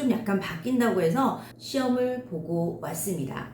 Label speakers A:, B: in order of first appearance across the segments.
A: 좀 약간 바뀐다고 해서 시험을 보고 왔습니다.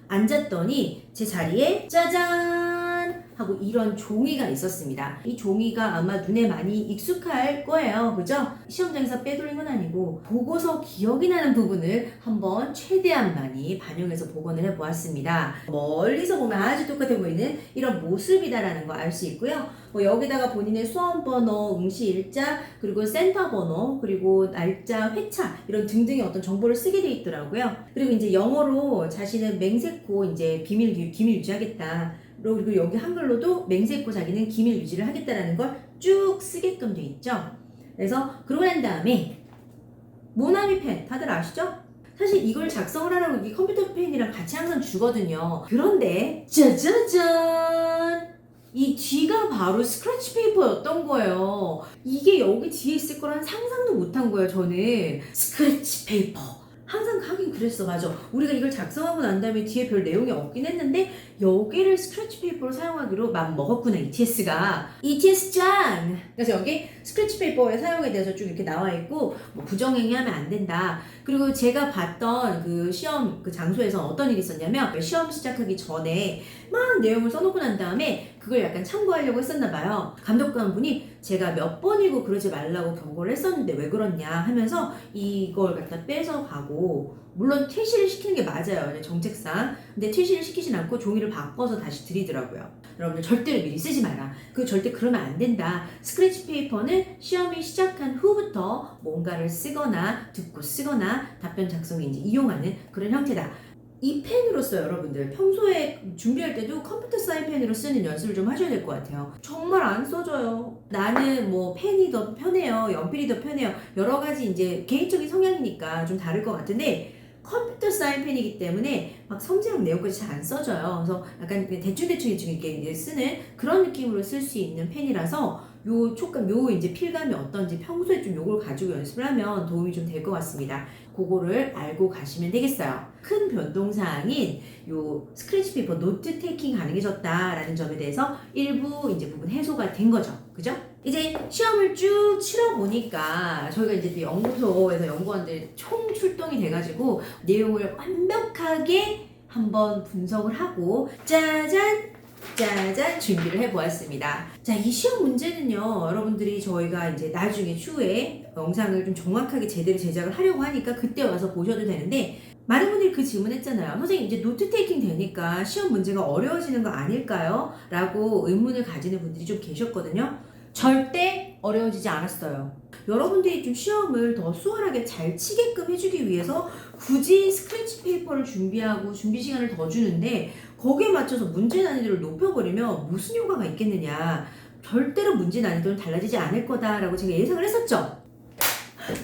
A: 앉았더니 제 자리에 짜잔 하고 이런 종이가 있었습니다. 이 종이가 아마 눈에 많이 익숙할 거예요. 그죠? 시험장에서 빼돌린 건 아니고 보고서 기억이 나는 부분을 한번 최대한 많이 반영해서 복원을 해보았습니다. 멀리서 보면 아주 똑같아 보이는 이런 모습이다라는 거 알 수 있고요. 여기다가 본인의 수험번호, 응시일자, 그리고 센터번호, 그리고 날짜, 회차 이런 등등의 어떤 정보를 쓰게 돼 있더라고요. 그리고 이제 영어로 자신은 맹세코 이제 기밀 유지하겠다. 그리고 여기 한글로도 맹세코 자기는 기밀 유지를 하겠다라는 걸 쭉 쓰게끔 돼 있죠. 그래서 그러고 난 다음에 모나미 펜 다들 아시죠? 사실 이걸 작성을 하라고 이 컴퓨터 펜이랑 같이 항상 주거든요. 그런데 짜자잔! 이 뒤가 바로 스크래치 페이퍼였던 거예요. 이게 여기 뒤에 있을 거란 상상도 못한 거예요, 저는. 스크래치 페이퍼. 항상 하긴 그랬어, 맞아. 우리가 이걸 작성하고 난 다음에 뒤에 별 내용이 없긴 했는데 여기를 스크래치 페이퍼로 사용하기로 맘먹었구나, ETS가. ETS 짱! 그래서 여기 스크래치 페이퍼의 사용에 대해서 쭉 이렇게 나와 있고 뭐 부정행위하면 안 된다. 그리고 제가 봤던 그 시험 그 장소에서 어떤 일이 있었냐면 시험 시작하기 전에 막 내용을 써놓고 난 다음에 그걸 약간 참고하려고 했었나 봐요. 감독관분이 제가 몇 번이고 그러지 말라고 경고를 했었는데 왜 그렇냐 하면서 이걸 갖다 뺏어 가고, 물론 퇴실을 시키는 게 맞아요, 정책상. 근데 퇴실을 시키진 않고 종이를 바꿔서 다시 드리더라고요. 여러분들 절대로 미리 쓰지 마라. 절대 그러면 안 된다. 스크래치 페이퍼는 시험이 시작한 후부터 뭔가를 쓰거나 듣고 쓰거나 답변 작성에 이제 이용하는 그런 형태다. 이 펜으로서 여러분들 평소에 준비할 때도 컴퓨터 사인 펜으로 쓰는 연습을 좀 하셔야 될 것 같아요. 정말 안 써져요. 나는 뭐 펜이 더 편해요, 연필이 더 편해요, 여러 가지 이제 개인적인 성향이니까 좀 다를 것 같은데 컴퓨터 사인 펜이기 때문에 막 섬세한 내용까지 잘 안 써져요. 그래서 약간 대충대충 이렇게 쓰는 그런 느낌으로 쓸 수 있는 펜이라서 요 촉감, 요 이제 필감이 어떤지 평소에 좀 요걸 가지고 연습을 하면 도움이 좀 될 것 같습니다. 그거를 알고 가시면 되겠어요. 큰 변동사항인 요 스크래치 페이퍼 노트 테이킹 가능해졌다라는 점에 대해서 일부 이제 부분 해소가 된 거죠. 그죠? 이제 시험을 쭉 치러 보니까 저희가 이제 연구소에서 연구원들 총 출동이 돼가지고 내용을 완벽하게 한번 분석을 하고 짜잔 준비를 해보았습니다. 자, 이 시험 문제는요, 여러분들이 저희가 이제 나중에 추후에 영상을 좀 정확하게 제대로 제작을 하려고 하니까 그때 와서 보셔도 되는데, 많은 분들이 그 질문했잖아요. 선생님, 이제 노트 테이킹 되니까 시험 문제가 어려워지는 거 아닐까요? 라고 의문을 가지는 분들이 좀 계셨거든요. 절대 어려워지지 않았어요. 여러분들이 좀 시험을 더 수월하게 잘 치게끔 해주기 위해서 굳이 스크래치 페이퍼를 준비하고 준비 시간을 더 주는데 거기에 맞춰서 문제 난이도를 높여버리면 무슨 효과가 있겠느냐. 절대로 문제 난이도는 달라지지 않을 거다라고 제가 예상을 했었죠.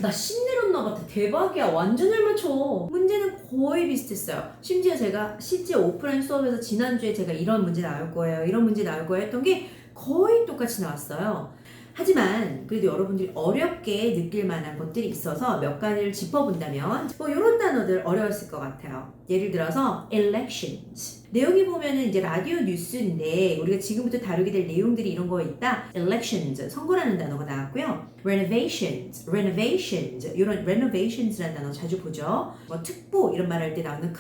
A: 나 신내렸나 같아. 대박이야. 완전 잘 맞춰. 문제는 거의 비슷했어요. 심지어 제가 실제 오프라인 수업에서 지난주에 제가 이런 문제 나올 거예요, 이런 문제 나올 거예요 했던 게 거의 똑같이 나왔어요. 하지만 그래도 여러분들이 어렵게 느낄 만한 것들이 있어서 몇 가지를 짚어본다면 이런 단어들 어려웠을 것 같아요. 예를 들어서 elections. 내용이 보면은 이제 라디오 뉴스인데 우리가 지금부터 다루게 될 내용들이 이런 거에 있다. elections, 선거라는 단어가 나왔고요. renovations라는 단어 자주 보죠. 특보 이런 말 할 때 나오는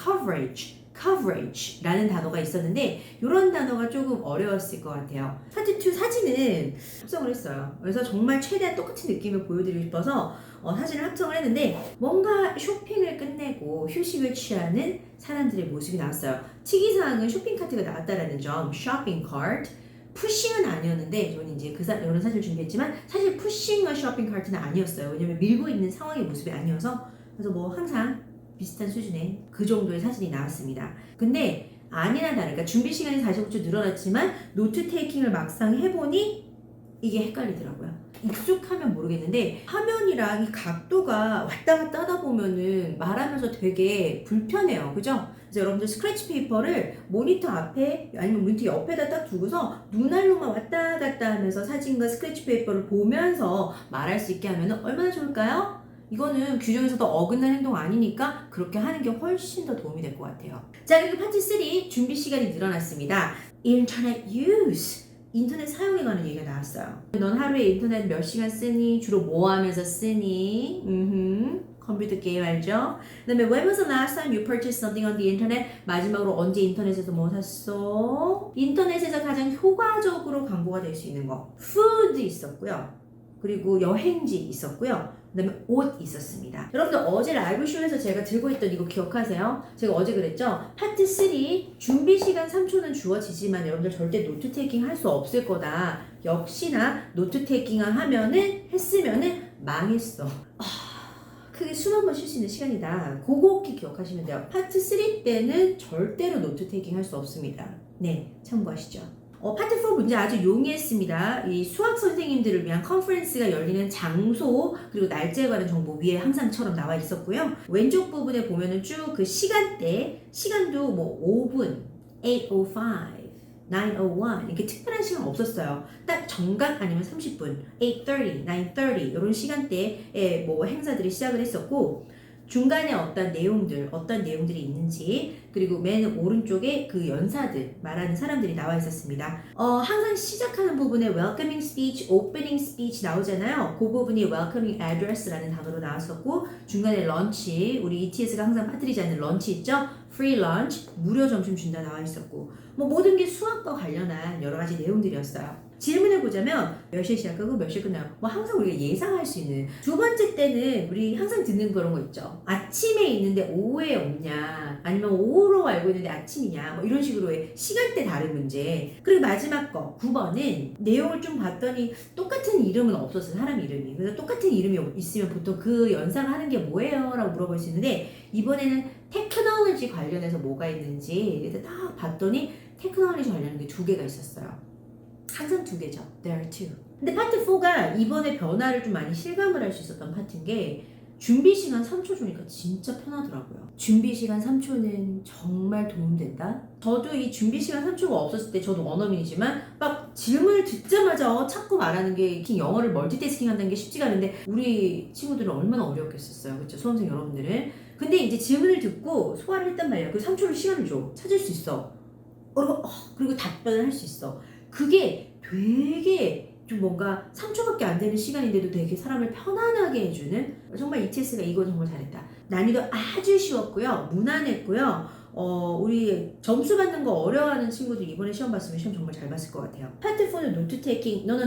A: coverage라는 단어가 있었는데 이런 단어가 조금 어려웠을 것 같아요. 파트2 사진은 합성을 했어요. 그래서 정말 최대한 똑같은 느낌을 보여드리고 싶어서 사진을 합성을 했는데 뭔가 쇼핑을 끝내고 휴식을 취하는 사람들의 모습이 나왔어요. 특이사항은 쇼핑카트가 나왔다라는 점, 쇼핑카트. 푸싱은 아니었는데 저는 이제 이런 사진을 준비했지만 사실 푸싱과 쇼핑카트는 아니었어요. 왜냐면 밀고 있는 상황의 모습이 아니어서. 그래서 뭐 항상 비슷한 수준의 그 정도의 사진이 나왔습니다. 근데 아니나 다를까 준비 시간이 45초 늘어났지만 노트 테이킹을 막상 해보니 이게 헷갈리더라고요. 익숙하면 모르겠는데 화면이랑 이 각도가 왔다 갔다 하다 보면은 말하면서 되게 불편해요. 그죠? 그래서 여러분들 스크래치 페이퍼를 모니터 앞에 아니면 모니터 옆에다 딱 두고서 눈알로만 왔다 갔다 하면서 사진과 스크래치 페이퍼를 보면서 말할 수 있게 하면 얼마나 좋을까요? 이거는 규정에서도 어긋난 행동 아니니까 그렇게 하는 게 훨씬 더 도움이 될 것 같아요. 자, 그리고 파트 3 준비 시간이 늘어났습니다. 인터넷 use. 인터넷 사용에 관한 얘기가 나왔어요. 넌 하루에 인터넷 몇 시간 쓰니? 주로 뭐 하면서 쓰니? 컴퓨터 게임 알죠? 그 다음에 when was the last time you purchased something on the internet? 마지막으로 언제 인터넷에서 뭐 샀어? 인터넷에서 가장 효과적으로 광고가 될 수 있는 거 food 있었고요. 그리고 여행지 있었고요. 그 다음에 옷 있었습니다. 여러분들 어제 라이브 쇼에서 제가 들고 있던 이거 기억하세요? 제가 어제 그랬죠? 파트 3 준비 시간 3초는 주어지지만 여러분들 절대 노트 테이킹 할 수 없을 거다. 역시나 노트 테이킹 했으면은 망했어. 크게 숨 한 번 쉴 수 있는 시간이다. 그거 기억하시면 돼요. 파트 3 때는 절대로 노트 테이킹 할 수 없습니다. 네, 참고하시죠. 파트 4 문제 아주 용이했습니다. 이 수학 선생님들을 위한 컨퍼런스가 열리는 장소 그리고 날짜에 관한 정보 위에 항상처럼 나와 있었고요. 왼쪽 부분에 보면은 쭉 그 시간대, 시간도 뭐 5분, 8:05, 9:01 이렇게 특별한 시간 없었어요. 딱 정각 아니면 30분, 8:30, 9:30 이런 시간대에 뭐 행사들이 시작을 했었고 중간에 어떤 내용들이 있는지 그리고 맨 오른쪽에 그 연사들 말하는 사람들이 나와 있었습니다. 항상 시작하는 부분에 welcoming speech, opening speech 나오잖아요. 그 부분이 welcoming address라는 단어로 나왔었고 중간에 런치, 우리 ETS가 항상 빠뜨리지 않는 런치 있죠? free lunch, 무료 점심 준다 나와 있었고 뭐 모든 게 수학과 관련한 여러 가지 내용들이었어요. 질문해 보자면 몇 시에 시작하고 몇 시에 끝나요? 뭐 항상 우리가 예상할 수 있는 두 번째 때는 우리 항상 듣는 그런 거 있죠. 아침에 있는데 오후에 없냐 아니면 오후로 알고 있는데 아침이냐 뭐 이런 식으로의 시간대 다른 문제. 그리고 마지막 거 9번은 내용을 좀 봤더니 똑같은 이름은 없었어요. 사람 이름이. 그래서 똑같은 이름이 있으면 보통 그 연상을 하는 게 뭐예요? 라고 물어볼 수 있는데 이번에는 테크놀로지 관련해서 뭐가 있는지 그래서 딱 봤더니 테크놀로지 관련한 게 두 개가 있었어요. 항상 두 개죠. There are two. 근데 파트 4가 이번에 변화를 좀 많이 실감을 할 수 있었던 파트인 게 준비 시간 3초 주니까 진짜 편하더라고요. 준비 시간 3초는 정말 도움된다. 저도 이 준비 시간 3초가 없었을 때 저도 원어민이지만 막 질문을 듣자마자 찾고 말하는 게 영어를 멀티태스킹 한다는 게 쉽지가 않은데 우리 친구들은 얼마나 어려웠겠었어요. 그렇죠? 수험생 여러분들은. 근데 이제 질문을 듣고 소화를 했단 말이야. 그 3초를 시간을 줘. 찾을 수 있어. 그리고 답변을 할 수 있어. 그게 되게 좀 뭔가 3초밖에 안 되는 시간인데도 되게 사람을 편안하게 해주는 정말 ETS가 이거 정말 잘했다. 난이도 아주 쉬웠고요. 무난했고요. 우리 점수 받는 거 어려워하는 친구들 이번에 시험 봤으면 시험 정말 잘 봤을 것 같아요. 파트 4는 노트 테이킹 no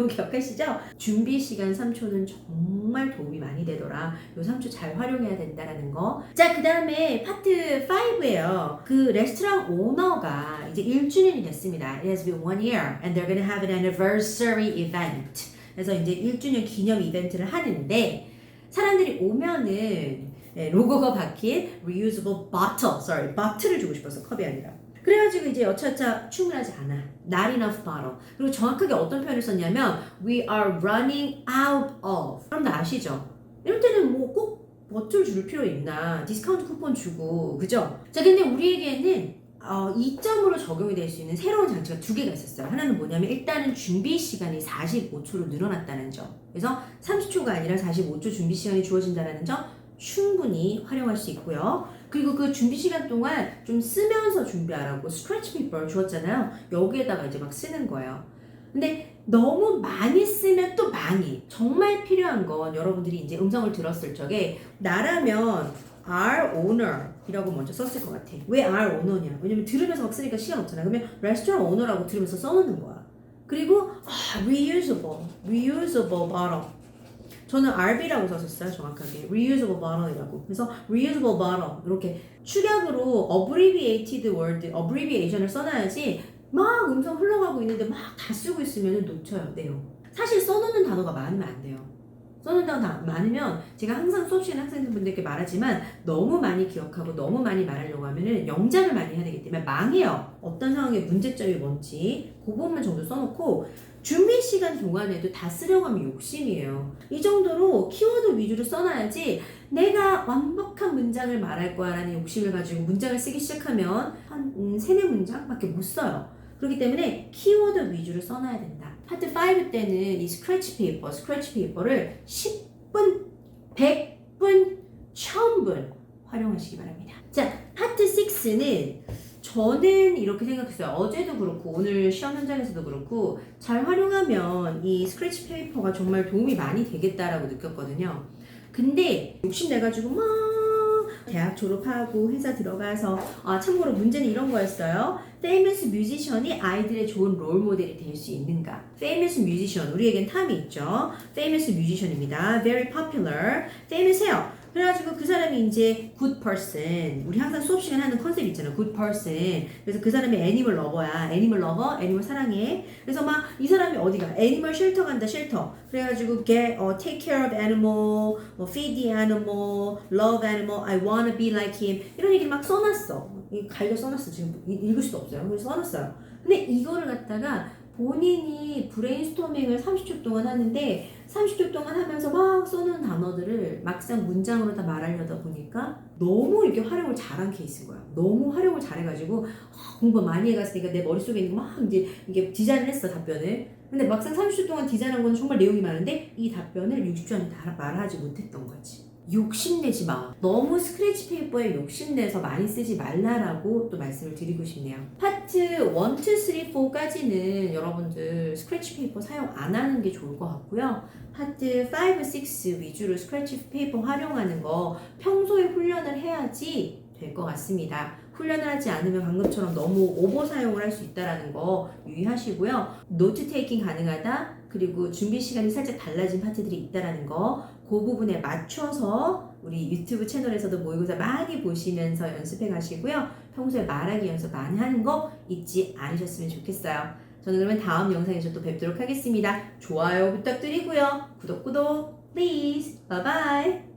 A: 기억하시죠? 준비 시간 3초는 정말 도움이 많이 되더라. 요 3초 잘 활용해야 된다라는 거. 자, 그 다음에 파트 5예요. 그 레스토랑 오너가 이제 1주년이 됐습니다. It has been 1 year and they're gonna have an anniversary event. 그래서 이제 1주년 기념 이벤트를 하는데 사람들이 오면은 로고가 박힌 reusable bottle을 주고 싶어서 컵이 아니라. 그래가지고 이제 여차차 충분하지 않아. Not enough bottle. 그리고 정확하게 어떤 표현을 썼냐면 we are running out of. 여러분들 아시죠? 이럴 때는 뭐 꼭 버틀 줄 필요 있나? 디스카운트 쿠폰 주고 그죠? 자, 근데 우리에게는 2점으로 적용이 될 수 있는 새로운 장치가 두 개가 있었어요. 하나는 뭐냐면 일단은 준비 시간이 45초로 늘어났다는 점. 그래서 30초가 아니라 45초 준비 시간이 주어진다는 점 충분히 활용할 수 있고요. 그리고 그 준비 시간 동안 좀 쓰면서 준비하라고 스크래치 페이퍼를 주었잖아요. 여기에다가 이제 막 쓰는 거예요. 근데 너무 많이 쓰면 또 망해. 정말 필요한 건 여러분들이 이제 음성을 들었을 적에 나라면 our owner 이라고 먼저 썼을 것 같아. 왜 our owner냐? 왜냐면 들으면서 막 쓰니까 시간 없잖아. 그러면 restaurant owner라고 들으면서 써놓는 거야. 그리고 reusable bottle. 저는 RB라고 썼었어요. 정확하게. reusable bottle이라고. 그래서 reusable bottle 이렇게 축약으로 abbreviated word, abbreviation을 써놔야지 막 음성 흘러가고 있는데 막 다 쓰고 있으면 놓쳐요. 내용. 사실 써놓는 단어가 많으면 안 돼요. 써놓는 단어가 많으면 제가 항상 수업 시간에 학생분들께 말하지만 너무 많이 기억하고 너무 많이 말하려고 하면은 영작을 많이 해야 되기 때문에 망해요. 어떤 상황에 문제점이 뭔지 그 부분만 정도 써놓고 준비 시간 동안에도 다 쓰려고 하면 욕심이에요. 이 정도로 키워드 위주로 써놔야지 내가 완벽한 문장을 말할 거야 라는 욕심을 가지고 문장을 쓰기 시작하면 한 3-4문장밖에 못 써요. 그렇기 때문에 키워드 위주로 써놔야 된다. 파트 5 때는 이 스크래치 페이퍼를 10분, 100분, 1000분 활용하시기 바랍니다. 자, 파트 6는 저는 이렇게 생각했어요. 어제도 그렇고 오늘 시험 현장에서도 그렇고 잘 활용하면 이 스크래치 페이퍼가 정말 도움이 많이 되겠다라고 느꼈거든요. 근데 욕심내가지고 막 대학 졸업하고 회사 들어가서 참고로 문제는 이런 거였어요. Famous musician이 아이들의 좋은 롤 모델이 될 수 있는가? Famous musician, 우리에겐 탐이 있죠. Famous musician입니다. Very popular. famous해요. 그래가지고 그 사람이 이제 good person. 우리 항상 수업 시간에 하는 컨셉 있잖아요. good person. 그래서 그 사람이 애니멀 러버야. 애니멀 러버, 애니멀 사랑해. 그래서 막 이 사람이 어디가? 애니멀 쉘터 간다, 쉘터. 그래가지고 take care of animal, feed the animal, love animal, I wanna be like him. 이런 얘기를 막 써놨어. 갈려 써놨어. 지금 읽을 수도 없어요. 그래서 써놨어요. 근데 이거를 갖다가 본인이 브레인스토밍을 30초 동안 하는데 30초 동안 하면서 막 써놓은 단어들을 막상 문장으로 다 말하려다 보니까 너무 이렇게 활용을 잘한 케이스인 거야. 너무 활용을 잘해가지고 공부 많이 해갔으니까 내 머릿속에 있는 거 막 이제 이게 디자인을 했어, 답변을. 근데 막상 30초 동안 디자인한 건 정말 내용이 많은데 이 답변을 60초 안에 다 말하지 못했던 거지. 욕심내지 마. 너무 스크래치 페이퍼에 욕심내서 많이 쓰지 말라라고 또 말씀을 드리고 싶네요. 파트 1, 2, 3, 4까지는 여러분들 스크래치 페이퍼 사용 안 하는 게 좋을 것 같고요. 파트 5, 6 위주로 스크래치 페이퍼 활용하는 거 평소에 훈련을 해야지 될 것 같습니다. 훈련을 하지 않으면 방금처럼 너무 오버 사용을 할 수 있다는 거 유의하시고요. 노트 테이킹 가능하다. 그리고 준비 시간이 살짝 달라진 파트들이 있다는 거, 그 부분에 맞춰서 우리 유튜브 채널에서도 모의고사 많이 보시면서 연습해 가시고요. 평소에 말하기 연습 많이 하는 거 잊지 않으셨으면 좋겠어요. 저는 그러면 다음 영상에서 또 뵙도록 하겠습니다. 좋아요 부탁드리고요. 구독, please. Bye bye.